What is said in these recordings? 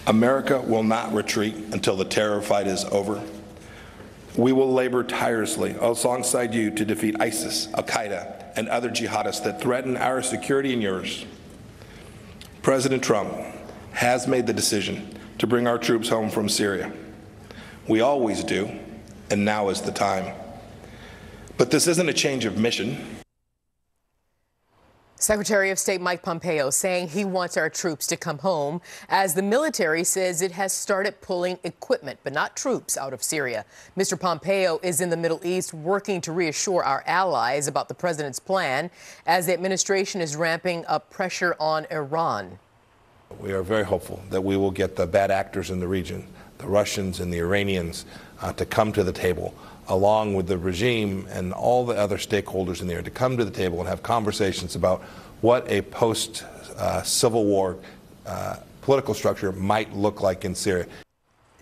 America will not retreat until the terror fight is over. We will labor tirelessly alongside you to defeat ISIS, al-Qaeda, and other jihadists that threaten our security and yours. President Trump has made the decision to bring our troops home from Syria. We always do, and now is the time. But this isn't a change of mission. Secretary of State Mike Pompeo saying he wants our troops to come home as the military says it has started pulling equipment, but not troops, out of Syria. Mr. Pompeo is in the Middle East working to reassure our allies about the president's plan as the administration is ramping up pressure on Iran. We are very hopeful that we will get the bad actors in the region, the Russians and the Iranians, to come to the table, along with the regime and all the other stakeholders in there, to come to the table and have conversations about what a post-Civil War political structure might look like in Syria.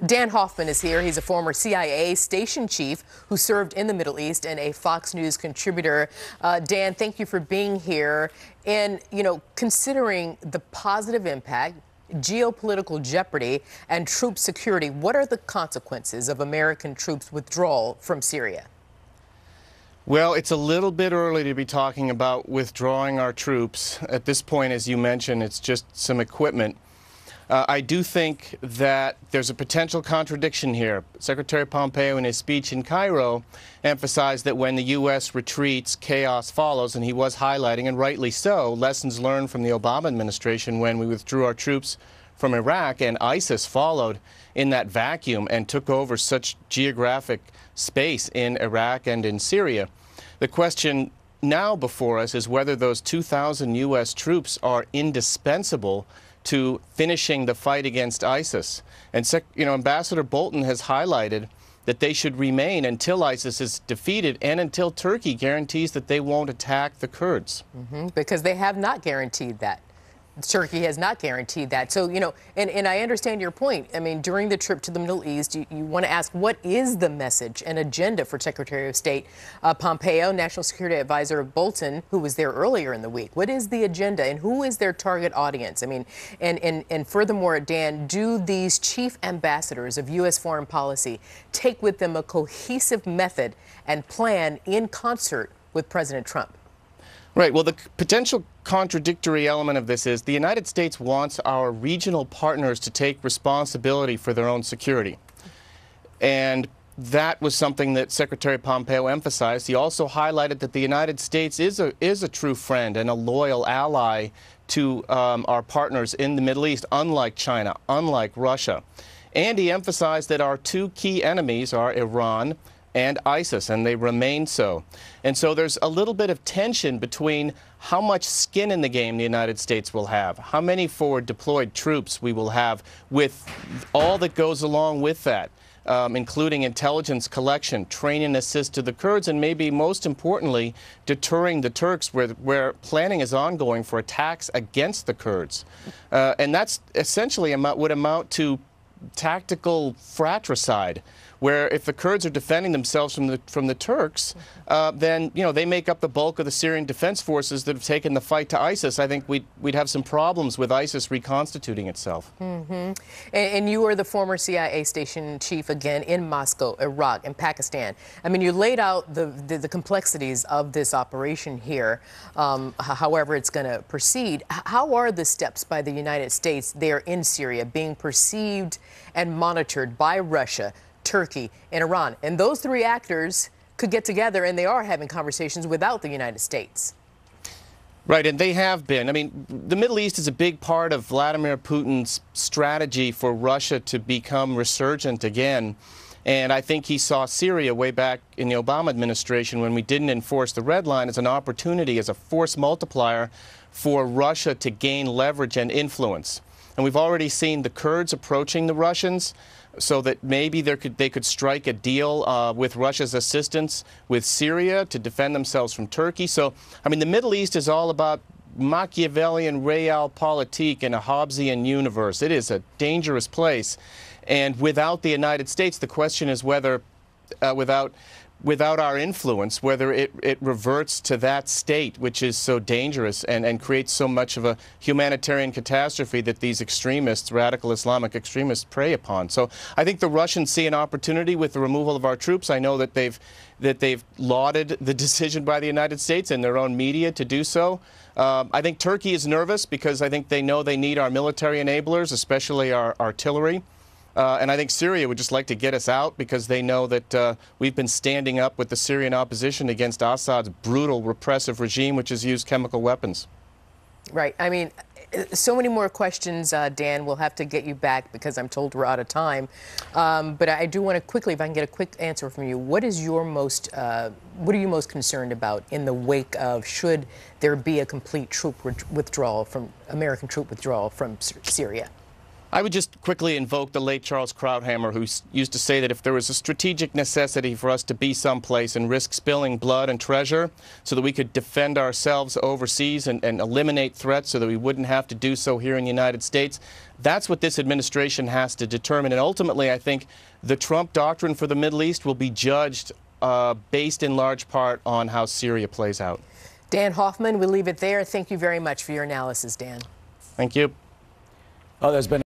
Dan Hoffman is here. He's a former CIA station chief who served in the Middle East and a Fox News contributor. Dan, thank you for being here. And, you know, considering the positive impact, geopolitical jeopardy, and troop security, what are the consequences of American troops' withdrawal from Syria? Well, it's a little bit early to be talking about withdrawing our troops. At this point, as you mentioned, it's just some equipment. I do think that there's a potential contradiction here. Secretary Pompeo, in his speech in Cairo, emphasized that when the U.S. retreats, chaos follows, and he was highlighting, and rightly so, lessons learned from the Obama administration when we withdrew our troops from Iraq, and ISIS followed in that vacuum and took over such geographic space in Iraq and in Syria. The question now before us is whether those 2,000 U.S. troops are indispensable to finishing the fight against ISIS. And Ambassador Bolton has highlighted that they should remain until ISIS is defeated and until Turkey guarantees that they won't attack the Kurds. Because they have not guaranteed that. Turkey has not guaranteed that. So, you know, and I understand your point. I mean, during the trip to the Middle East, you want to ask, what is the message and agenda for Secretary of State Pompeo, National Security Advisor Bolton, who was there earlier in the week? What is the agenda and who is their target audience? I mean, and furthermore, Dan, do these chief ambassadors of U.S. foreign policy take with them a cohesive method and plan in concert with President Trump? Right. Well, the potential contradictory element of this is the United States wants our regional partners to take responsibility for their own security. And that was something that Secretary Pompeo emphasized. He also highlighted that the United States is a true friend and a loyal ally to our partners in the Middle East, unlike China, unlike Russia. And he emphasized that our two key enemies are Iran and ISIS, and they remain so. And so there's a little bit of tension between how much skin in the game the United States will have, how many forward deployed troops we will have, with all that goes along with that, including intelligence collection, training assist to the Kurds, and maybe most importantly, deterring the Turks where planning is ongoing for attacks against the Kurds. And that's essentially would amount to tactical fratricide, where if the Kurds are defending themselves from the Turks, then they make up the bulk of the Syrian defense forces that have taken the fight to ISIS. I think we'd have some problems with ISIS reconstituting itself. And you are the former CIA station chief again in Moscow, Iraq, and Pakistan. I mean, you laid out the complexities of this operation here, however it's going to proceed. How are the steps by the United States there in Syria being perceived and monitored by Russia, Turkey, and Iran? And those three actors could get together, and they are having conversations without the United States. Right, and they have been. I mean, the Middle East is a big part of Vladimir Putin's strategy for Russia to become resurgent again. And I think he saw Syria way back in the Obama administration when we didn't enforce the red line as an opportunity, as a force multiplier for Russia to gain leverage and influence. And we've already seen the Kurds approaching the Russians, so that maybe they could strike a deal with Russia's assistance with Syria to defend themselves from Turkey. So, I mean, the Middle East is all about Machiavellian realpolitik in a Hobbesian universe. It is a dangerous place. And without the United States, the question is whether, without without our influence, whether it reverts to that state, which is so dangerous and creates so much of a humanitarian catastrophe that these extremists, radical Islamic extremists, prey upon. So I think the Russians see an opportunity with the removal of our troops. I know that they've lauded the decision by the United States and their own media to do so. I think Turkey is nervous because I think they know they need our military enablers, especially our artillery. And I think Syria would just like to get us out because they know that we've been standing up with the Syrian opposition against Assad's brutal, repressive regime, which has used chemical weapons. Right. I mean, so many more questions, Dan. We'll have to get you back because I'm told we're out of time. But I do want to quickly, if I can get a quick answer from you, what is your what are you most concerned about in the wake of should there be a complete American troop withdrawal from Syria? I would just quickly invoke the late Charles Krauthammer, who used to say that if there was a strategic necessity for us to be someplace and risk spilling blood and treasure so that we could defend ourselves overseas and eliminate threats so that we wouldn't have to do so here in the United States, that's what this administration has to determine. And ultimately, I think the Trump doctrine for the Middle East will be judged based in large part on how Syria plays out. Dan Hoffman, we'll leave it there. Thank you very much for your analysis, Dan. Thank you. Oh, there's been